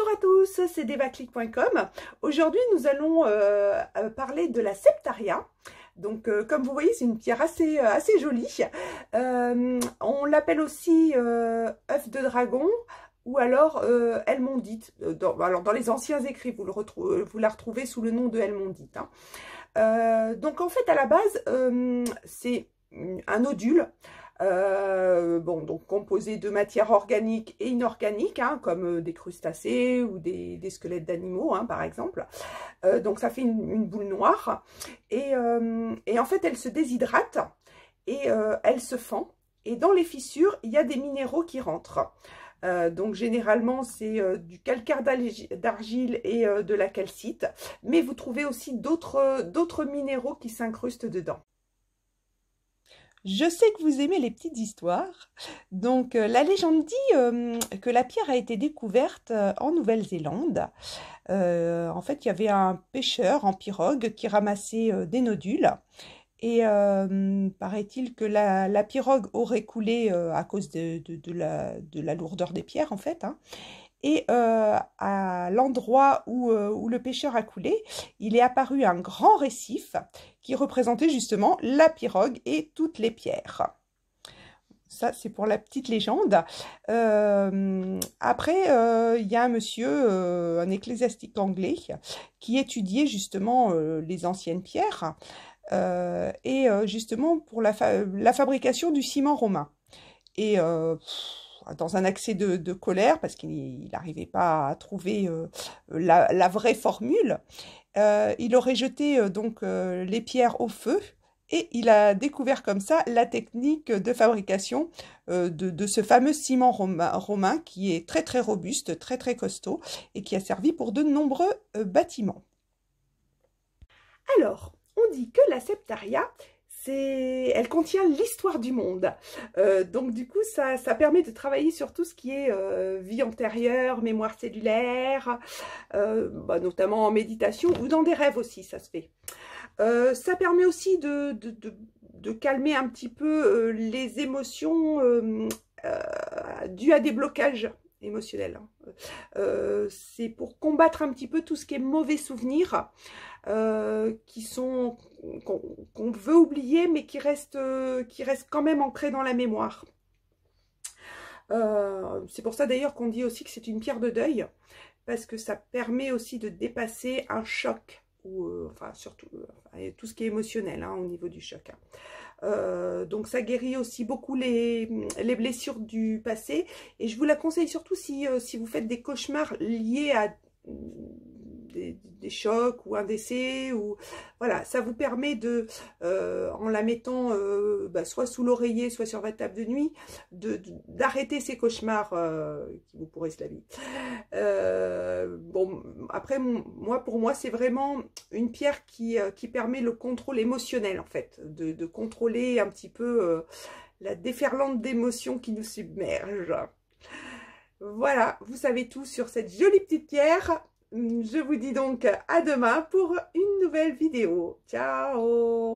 Bonjour à tous, c'est devaclic.com. Aujourd'hui, nous allons parler de la septaria. Donc, comme vous voyez, c'est une pierre assez jolie. On l'appelle aussi œuf de dragon ou alors helmondite. Dans les anciens écrits, vous la retrouvez sous le nom de helmondite. Donc, en fait, à la base, c'est un nodule. Donc composé de matière organique et inorganique, comme des crustacés ou des squelettes d'animaux, par exemple. Donc ça fait une boule noire. Et en fait, elle se déshydrate et elle se fend. Et dans les fissures, il y a des minéraux qui rentrent. Donc généralement, c'est du calcaire d'argile et de la calcite. Mais vous trouvez aussi d'autres minéraux qui s'incrustent dedans. Je sais que vous aimez les petites histoires, donc la légende dit que la pierre a été découverte en Nouvelle-Zélande. En fait, il y avait un pêcheur en pirogue qui ramassait des nodules et paraît-il que la pirogue aurait coulé à cause de la lourdeur des pierres en fait. Et à l'endroit où le pêcheur a coulé, il est apparu un grand récif qui représentait justement la pirogue et toutes les pierres. Ça, c'est pour la petite légende. Après, il y a un monsieur, un ecclésiastique anglais, qui étudiait justement les anciennes pierres et justement pour la fabrication du ciment romain. Et dans un accès de colère, parce qu'il n'arrivait pas à trouver la vraie formule, il aurait jeté donc les pierres au feu et il a découvert comme ça la technique de fabrication de ce fameux ciment romain qui est très très robuste, très très costaud et qui a servi pour de nombreux bâtiments. Alors, on dit que la septaria, elle contient l'histoire du monde. Donc du coup, ça permet de travailler sur tout ce qui est vie antérieure, mémoire cellulaire, notamment en méditation ou dans des rêves aussi, ça se fait. Ça permet aussi de calmer un petit peu les émotions dues à des blocages émotionnels. C'est pour combattre un petit peu tout ce qui est mauvais souvenirs qu'on veut oublier mais qui restent quand même ancrés dans la mémoire. C'est pour ça d'ailleurs qu'on dit aussi que c'est une pierre de deuil, parce que ça permet aussi de dépasser un choc ou surtout tout ce qui est émotionnel au niveau du choc. Donc ça guérit aussi beaucoup les blessures du passé, et je vous la conseille surtout si vous faites des cauchemars liés à des chocs ou un décès, ou voilà, ça vous permet de en la mettant soit sous l'oreiller, soit sur votre table de nuit, d'arrêter ces cauchemars qui vous pourrissent la vie. Bon, après, pour moi, c'est vraiment une pierre qui permet le contrôle émotionnel, en fait, de contrôler un petit peu la déferlante d'émotions qui nous submerge. Voilà, vous savez tout sur cette jolie petite pierre. Je vous dis donc à demain pour une nouvelle vidéo. Ciao!